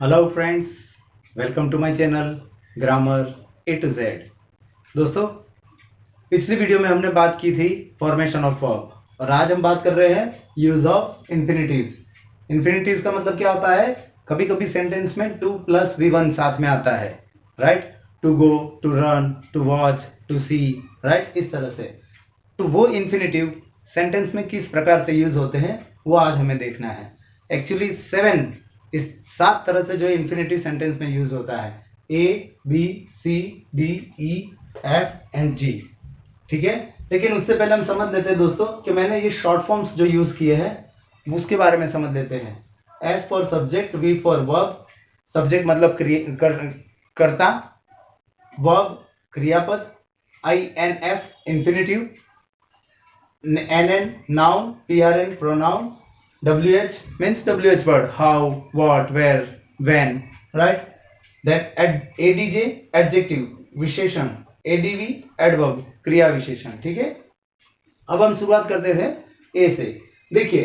Hello friends, welcome to my channel grammar A to Z. दोस्तों, पिछली video में हमने बात की थी फॉर्मेशन ऑफ वर्ब और आज हम बात कर रहे हैं यूज ऑफ इन्फिनिटिव्स। इन्फिनिटिव्स का मतलब क्या होता है? कभी कभी सेंटेंस में टू प्लस वी वन साथ में आता है, right? To go, to run, to watch, to see, right? इस तरह से। तो वो इन्फिनिटिव सेंटेंस में किस प्रकार से यूज होते हैं वो आज हमें देखना है। एक्चुअली इस 7 तरह से जो इन्फिनिटिव सेंटेंस में यूज होता है, A, B, C, D, E, F and G. ठीक है, लेकिन उससे पहले हम समझ लेते हैं दोस्तों कि मैंने ये शॉर्ट फॉर्म्स जो यूज किए हैं उसके बारे में समझ लेते हैं। S for subject, V for verb. Subject मतलब कर्ता, वर्ब क्रियापद, I N F infinitive, NN noun, PRN pronoun, WH means WH word, how, what, where, when, right? Then ADJ adjective विशेषण, ADV adverb क्रिया विशेषण। ठीक है, अब हम शुरुआत करते थे ए से। देखिए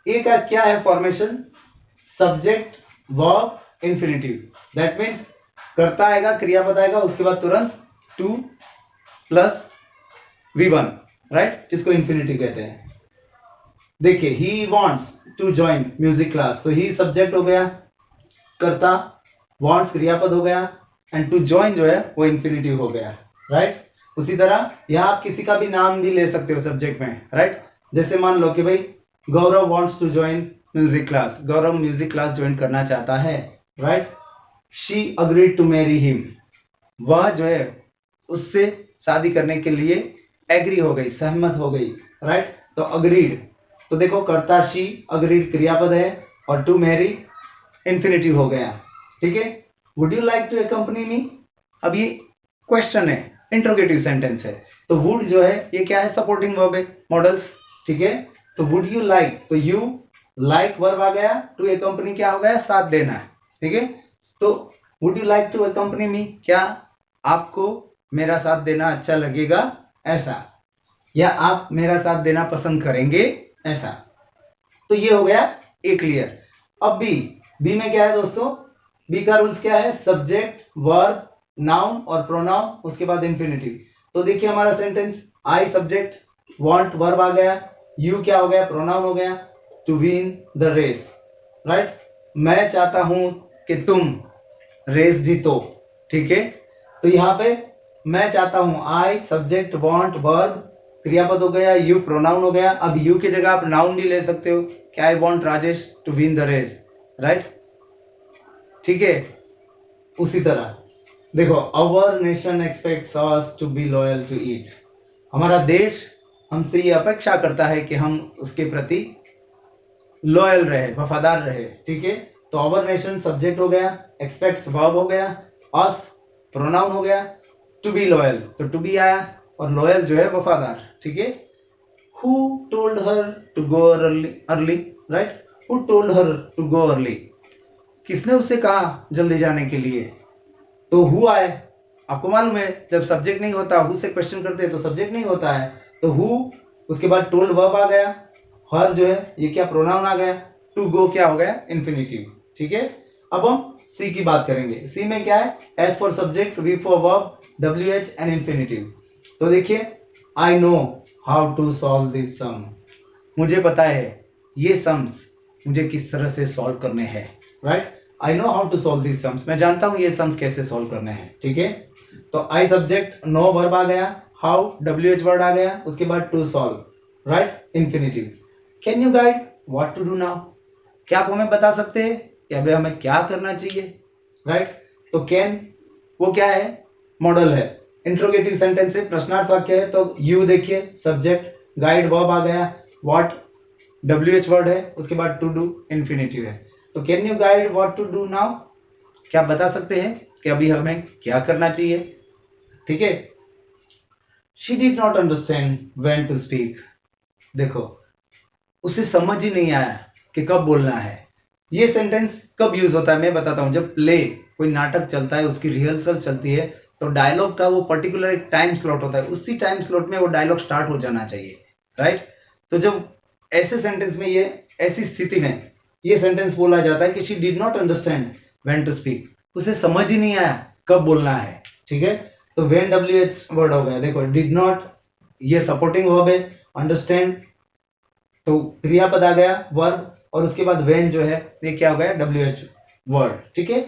ए का क्या है formation? Subject, verb, infinitive. That means कर्ता आएगा, क्रियापद आएगा, उसके बाद तुरंत टू प्लस V1, राइट, जिसको इन्फिनिटी कहते हैं। देखिए, he wants to join music class, तो ही सब्जेक्ट हो गया, कर्ता, वॉन्ट्स क्रियापद हो गया, एंड टू ज्वाइन जो है वो इन्फिनिटिव हो गया, राइट? उसी तरह यहाँ आप किसी का भी नाम भी ले सकते हो सब्जेक्ट में, राइट? जैसे मान लो कि भाई Gaurav wants to join music class, Gaurav music class join करना चाहता है, right? She agreed to marry him, वह जो है उससे शादी करने के लिए एग्री हो गई, सहमत हो गई, राइट? तो अग्रीड, तो देखो कर्ता शी, अग्रीड क्रियापद है, और टू मैरी इन्फिनिटिव हो गया। ठीक है, would you like to accompany me, अब ये क्वेश्चन है, इंट्रोगेटिव सेंटेंस है, तो वुड जो है ये क्या है? सपोर्टिंग वर्ब है, मॉडल्स। ठीक है, तो वुड यू लाइक, तो यू लाइक वर्ब आ गया, टू अकम्पनी क्या हो गया? साथ देना है। ठीक है, तो would you like to accompany me, क्या आपको मेरा साथ देना अच्छा लगेगा, ऐसा, या आप मेरा साथ देना पसंद करेंगे, ऐसा। तो ये हो गया ए क्लियर। अब बी में क्या है दोस्तों? बी का रूल्स क्या है? सब्जेक्ट, वर्ब, नाउन और प्रोनाउन, उसके बाद इन्फिनिटिव। तो देखिए हमारा sentence, I subject, want verb आ गया, यू क्या हो गया? प्रोनाउन हो गया, to win the race, right? मैं चाहता हूं कि तुम रेस जीतो। ठीक है, तो यहां पे मैं चाहता हूं, आई सब्जेक्ट, वांट वर्ब क्रियापद हो गया, यू प्रोनाउन हो गया। अब यू की जगह आप नाउन भी ले सकते हो, क्या? I want Rajesh to win the race, right? ठीक है, उसी तरह देखो, our nation expects us to be loyal to it, हमारा देश हमसे ये अपेक्षा करता है कि हम उसके प्रति लॉयल रहे, वफादार रहे। ठीक है, तो अवर नेशन सब्जेक्ट हो गया, एक्सपेक्ट्स वर्ब हो गया, अस प्रोनाउन हो गया, टू बी लॉयल तो टू बी आया, और लॉयल जो है वफादार। ठीक है, who told her to go early, right? Who told her to go early, किसने उससे कहा जल्दी जाने के लिए? तो हु आए, आपको मालूम है जब सब्जेक्ट नहीं होता, हु से क्वेश्चन करते हैं तो सब्जेक्ट नहीं होता है, तो हु, उसके बाद टोल्ड वर्ब आ गया, हर जो है ये क्या? प्रोनाउन आ गया, टू गो क्या हो गया? इन्फिनिटिव। ठीक है, अब हम सी की बात करेंगे। सी में क्या है? S for subject, V for verb, WH and infinitive. तो देखिए, I know how to solve this sum, मुझे पता है ये सम्स मुझे किस तरह से सॉल्व करने हैं, right? I know how to solve this sums, मैं जानता हूं ये सम्स कैसे सॉल्व करने हैं। ठीक है, तो आई सब्जेक्ट, नो वर्ब आ गया, हाउ WH वर्ड आ गया, उसके बाद to solve, right? Infinitive. Can you guide what to do now, क्या आप हमें बता सकते हैं कि अभी हमें क्या करना चाहिए, राइट? तो कैन वो क्या है? मॉडल है, इंट्रोगेटिव सेंटेंस है, प्रश्नार्थ वाक्य है। तो यू देखिए सब्जेक्ट, गाइड वर्ब आ गया, व्हाट WH वर्ड है, उसके बाद टू डू इन्फिनिटिव है। तो can you guide what to do now, क्या आप बता सकते हैं कि अभी हमें क्या करना चाहिए? ठीक है, she did not understand when to speak, देखो उसे समझ ही नहीं आया कि कब बोलना है। ये सेंटेंस कब यूज होता है मैं बताता हूं। जब प्ले, कोई नाटक चलता है, उसकी रिहर्सल चलती है, तो डायलॉग का वो पर्टिकुलर एक टाइम स्लॉट होता है, उसी टाइम स्लॉट में वो डायलॉग स्टार्ट हो जाना चाहिए, राइट? तो जब ऐसे सेंटेंस में, ये ऐसी स्थिति में ये सेंटेंस बोला जाता है कि she did not understand, when to speak, उसे समझ ही नहीं आया कब बोलना है, ठीक है। तो व्हेन WH वर्ड हो गया, देखो डिड नॉट ये सपोर्टिंग वर्ब है, अंडरस्टैंड तो क्रियापद आ गया वर्ब, और उसके बाद व्हेन जो है ये क्या हो गया WH वर्ड, ठीक है।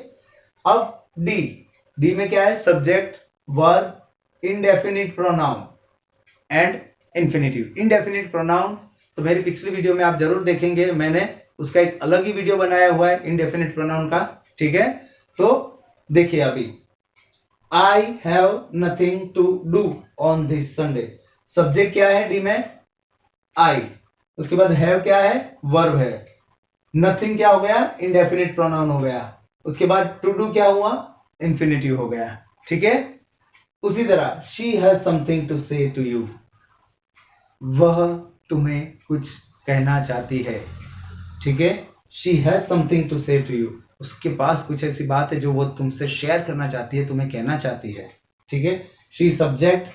अब डी, डी में क्या है subject verb indefinite pronoun and infinitive. Indefinite pronoun तो मेरी पिछली वीडियो में आप जरूर देखेंगे, मैंने उसका एक अलग ही वीडियो बनाया हुआ है इंडेफिनिट प्रोनाउन का, ठीक है। तो देखिए अभी I have nothing to do on this Sunday, subject क्या है डी में आई, उसके बाद हैव क्या है वर्ब है, नथिंग क्या हो गया इंडेफिनिट प्रोनाउन हो गया, उसके बाद टू डू क्या हुआ इंफिनिटिव हो गया, ठीक है। उसी तरह शी हैज समथिंग टू से टू यू, वह तुम्हें कुछ कहना चाहती है, ठीक है। शी हैज समथिंग टू से टू यू, उसके पास कुछ ऐसी बात है जो वो तुमसे शेयर करना चाहती है, तुम्हें कहना चाहती है, ठीक है। शी सब्जेक्ट,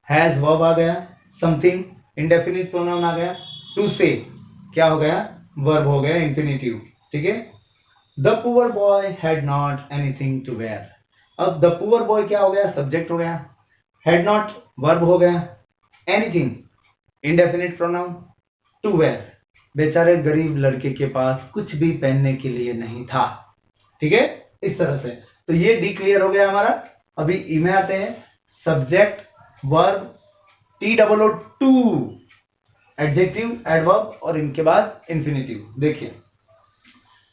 हैज वर्ब आ गया, समथिंग इंडेफिनिट प्रोनाउन आ गया, टू से क्या हो गया वर्ब हो गया इंफिनिटिव, ठीक है। The poor boy had not anything to wear, अब द पुअर बॉय क्या हो गया सब्जेक्ट हो गया, हैड नॉट वर्ब हो गया, anything indefinite pronoun, to wear बेचारे गरीब लड़के के पास कुछ भी पहनने के लिए नहीं था, ठीक है। इस तरह से तो ये डी क्लियर हो गया हमारा। अभी ई में आते हैं, subject verb TOO to adjective adverb और इनके बाद इंफिनिटिव। देखिए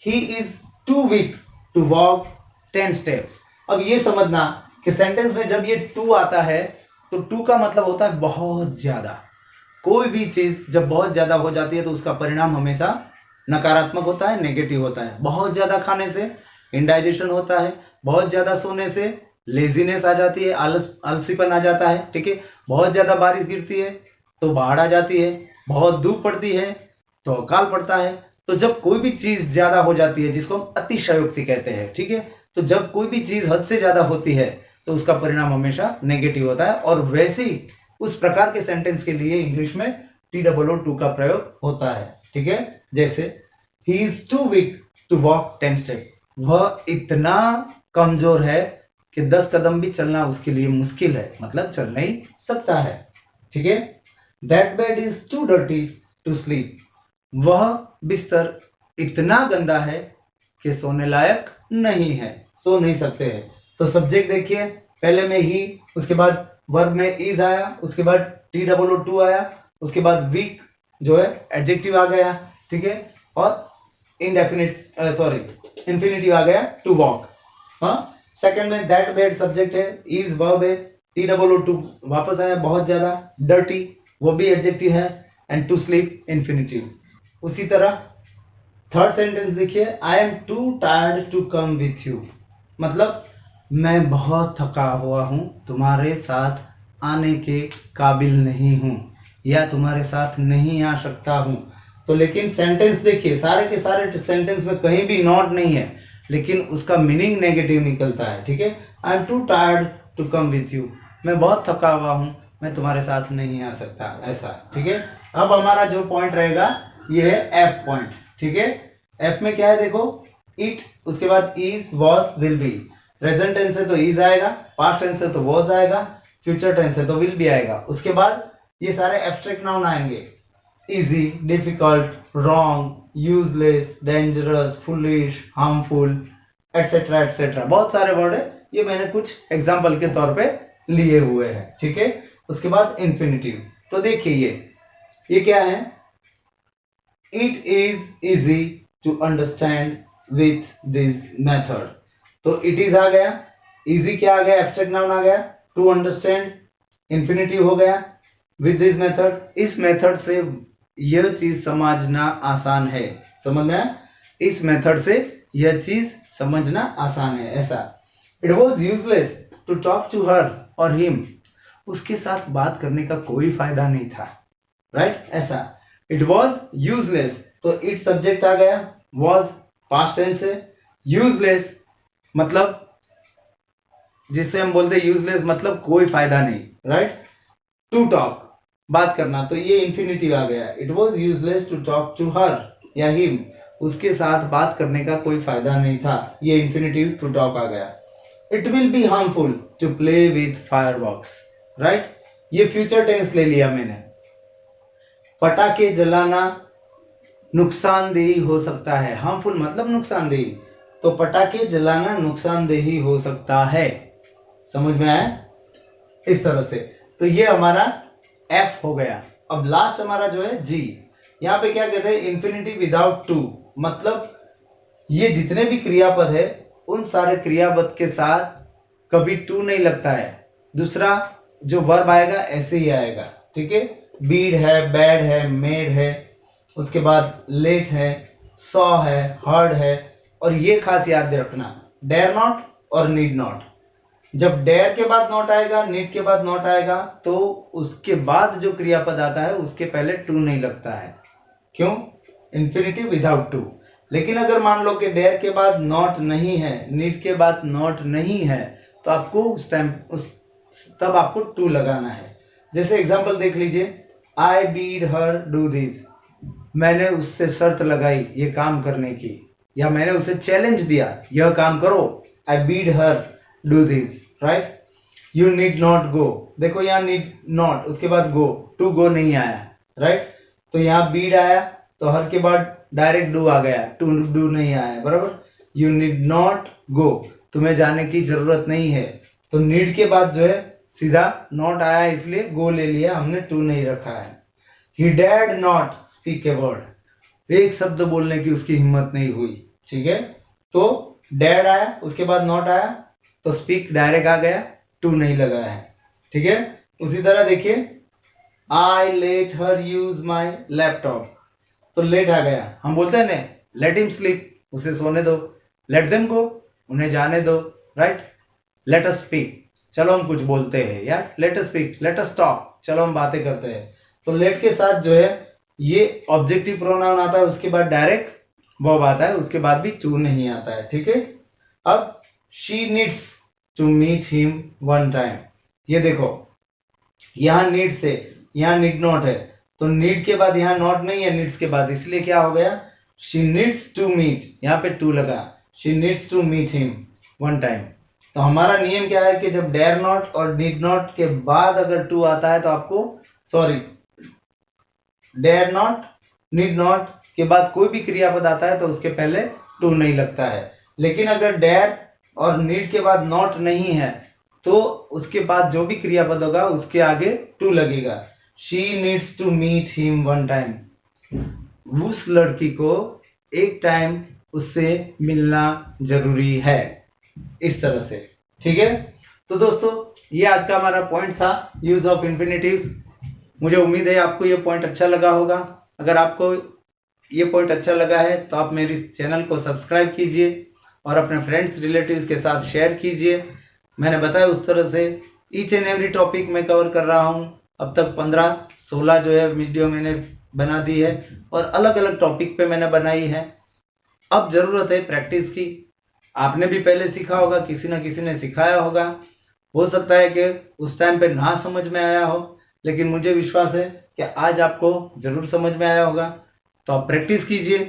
he is too weak to walk 10 step, अब ये समझना कि सेंटेंस में जब ये टू आता है तो टू का मतलब होता है बहुत ज्यादा, कोई भी चीज जब बहुत ज्यादा हो जाती है तो उसका परिणाम हमेशा नकारात्मक होता है, नेगेटिव होता है। बहुत ज्यादा खाने से इंडाइजेशन होता है, बहुत ज्यादा सोने से लेजीनेस आ जाती है, आलसीपन आ जाता है, ठीक है। बहुत ज्यादा बारिश गिरती है तो बाढ़ आ जाती है, बहुत धूप पड़ती है तो अकाल पड़ता है। तो जब कोई भी चीज ज्यादा हो जाती है जिसको हम अतिशयोक्ति कहते हैं, ठीक है, तो जब कोई भी चीज हद से ज्यादा होती है तो उसका परिणाम हमेशा नेगेटिव होता है। और वैसे ही उस प्रकार के सेंटेंस के लिए इंग्लिश में TOO का प्रयोग होता है, ठीक है। जैसे he is too weak to walk 10 step, वह इतना कमजोर है कि 10 कदम भी चलना उसके लिए मुश्किल है, मतलब चल नहीं सकता है, ठीक है। That bed is too dirty to sleep, वह बिस्तर इतना गंदा है कि सोने लायक नहीं है, सो नहीं सकते हैं। तो सब्जेक्ट देखिए पहले में ही, उसके बाद वर्ब में इज आया, उसके बाद TOO आया, उसके बाद वीक जो है एडजेक्टिव आ गया, ठीक है, और इंडेफिनिट इंफिनिटिव आ गया टू वॉक। हाँ, सेकंड में दैट बेड सब्जेक्ट है, इज वर्ब है, TOO वापस आया बहुत ज्यादा, डर्टी वो भी एडजेक्टिव है, एंड टू स्लीप इंफिनिटिव। उसी तरह थर्ड सेंटेंस देखिए, I am too tired to come with you, मतलब मैं बहुत थका हुआ हूं, तुम्हारे साथ आने के काबिल नहीं हूं, या तुम्हारे साथ नहीं आ सकता हूं। तो लेकिन सेंटेंस देखिए सारे के सारे सेंटेंस में कहीं भी नॉट नहीं है, लेकिन उसका मीनिंग नेगेटिव निकलता है, ठीक है। I am too tired to come with you, मैं बहुत थका हुआ हूं, मैं तुम्हारे साथ नहीं आ सकता, ऐसा, ठीक है। अब हमारा जो पॉइंट रहेगा ये है एफ पॉइंट, ठीक है। एफ में क्या है देखो, इट, उसके बाद is was will be, present tense है तो इज आएगा, पास्ट टेंस है तो वॉज आएगा, फ्यूचर टेंस है तो विल भी आएगा। उसके बाद ये सारे एब्स्ट्रैक्ट नाउन आएंगे, easy, difficult, wrong, useless, dangerous, foolish, harmful, etcetera etcetera, बहुत सारे वर्ड है, ये मैंने कुछ एग्जाम्पल के तौर पे लिए हुए हैं, ठीक है। उसके बाद इंफिनिटिव, तो देखिए ये क्या है, it is easy to understand with this method, तो इट इज आ गया, इजी क्या आ गया एब्स्ट्रैक्ट नाउन आ गया, टू अंडरस्टैंड इंफिनिटिव हो गया, विद दिस मेथड, इस मेथड से यह चीज समझना आसान है, समझ में आया, इस मेथड से यह चीज समझना आसान है, ऐसा। It was useless to talk to her और हिम, उसके साथ बात करने का कोई फायदा नहीं था, राइट, ऐसा। इट वॉज यूजलेस, तो इट सब्जेक्ट आ गया, वॉज पास्ट टेंस है, यूजलेस मतलब जिससे हम बोलते हैं यूजलेस मतलब कोई फायदा नहीं, राइट। टू टॉक बात करना, तो ये इंफिनिटिव आ गया, it was useless to talk to her या हिम, उसके साथ बात करने का कोई फायदा नहीं था, ये इन्फिनेटिव टू टॉक आ गया। It will be harmful to play with fireworks, right, ये फ्यूचर टेंस ले लिया मैंने। पटाखे जलाना नुकसानदेही हो सकता है, हार्मफुल मतलब नुकसानदेही, तो पटाखे जलाना नुकसानदेही हो सकता है, समझ में आया? इस तरह से तो ये हमारा एफ हो गया। अब लास्ट हमारा जो है जी, यहाँ पे क्या कहते हैं, इन्फिनिटी विदाउट टू, मतलब ये जितने भी क्रियापद है उन सारे क्रियापद के साथ कभी टू नहीं लगता है। दूसरा जो वर्ब आएगा ऐसे ही आएगा, ठीक है, बीड है, बैड है, मेड है, उसके बाद लेट है, सॉ है, हर्ड है, और ये खास याद रखना, डेयर नॉट और नीड नॉट। जब डेयर के बाद नॉट आएगा, नीड के बाद नॉट आएगा, तो उसके बाद जो क्रियापद आता है उसके पहले टू नहीं लगता है। क्यों? Infinitive without to. लेकिन अगर मान लो कि डेयर के बाद नॉट नहीं है, नीड के बाद नॉट नहीं है, तो आपको उस टाइम तब आपको टू लगाना है। जैसे एग्जांपल देख लीजिए, आई बीड हर डू दिस, मैंने उससे शर्त लगाई ये काम करने की, या मैंने उसे चैलेंज दिया यह काम करो, I bade her do this, right. You need not go, देखो यहाँ नीड नॉट, उसके बाद गो, टू गो नहीं आया, राइट। तो यहाँ बीड आया तो हर के बाद डायरेक्ट डू आ गया, टू डू नहीं आया, बराबर। यू नीड नॉट गो, तुम्हें जाने की जरूरत नहीं है, तो नीड के बाद जो है सीधा नॉट आया, इसलिए गो ले लिया हमने, टू नहीं रखा है। He did not speak a word, एक शब्द बोलने की उसकी हिम्मत नहीं हुई, ठीक है। तो डेड आया, उसके बाद नॉट आया, तो स्पीक डायरेक्ट आ गया, टू नहीं लगा है, ठीक है। उसी तरह देखिए, I let her use my laptop, तो लेट आ गया, हम बोलते हैं ना लेट हिम स्लीप, उसे सोने दो, लेट देम गो, उन्हें जाने दो, राइट। लेट अस स्पीक, चलो हम कुछ बोलते हैं यार, let us speak, let us talk, चलो हम बातें करते हैं। तो लेट के साथ जो है ये ऑब्जेक्टिव प्रोनाउन आता है, उसके बाद डायरेक्ट वर्ब आता है, उसके बाद भी टू नहीं आता है, ठीक है। अब she needs to meet him one time, ये देखो यहाँ नीड से यहाँ नीड नॉट है, तो नीड के बाद यहाँ नॉट नहीं है नीड्स के बाद, इसलिए क्या हो गया, शी नीड्स टू मीट, यहाँ पे टू लगा, she needs to meet him one time. तो हमारा नियम क्या है कि जब डेयर नॉट और नीड नॉट के बाद अगर टू आता है तो आपको, sorry, dare not need not के बाद कोई भी क्रियापद आता है तो उसके पहले टू नहीं लगता है। लेकिन अगर डेयर और नीड के बाद नॉट नहीं है तो उसके बाद जो भी क्रियापद होगा उसके आगे टू लगेगा। She needs to meet him one time, उस लड़की को एक टाइम उससे मिलना जरूरी है, इस तरह से, ठीक है। तो दोस्तों ये आज का हमारा पॉइंट था, यूज ऑफ इन्फिनेटिव्स। मुझे उम्मीद है आपको ये पॉइंट अच्छा लगा होगा। अगर आपको ये पॉइंट अच्छा लगा है तो आप मेरे चैनल को सब्सक्राइब कीजिए और अपने फ्रेंड्स रिलेटिव्स के साथ शेयर कीजिए। मैंने बताया उस तरह से ईच एंड एवरी टॉपिक मैं कवर कर रहा हूँ। अब तक 15-16 जो है वीडियो मैंने बना दी है और अलग अलग टॉपिक पे मैंने बनाई है। अब ज़रूरत है प्रैक्टिस की। आपने भी पहले सीखा होगा, किसी न किसी ने सिखाया होगा, हो सकता है कि उस टाइम पे ना समझ में आया हो, लेकिन मुझे विश्वास है कि आज आपको ज़रूर समझ में आया होगा। तो आप प्रैक्टिस कीजिए।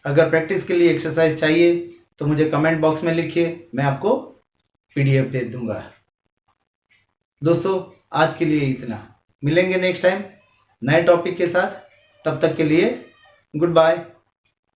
अगर प्रैक्टिस के लिए एक्सरसाइज चाहिए तो मुझे कमेंट बॉक्स में लिखिए, मैं आपको PDF दे दूंगा। दोस्तों आज के लिए इतना, मिलेंगे नेक्स्ट टाइम नए टॉपिक के साथ, तब तक के लिए गुड बाय।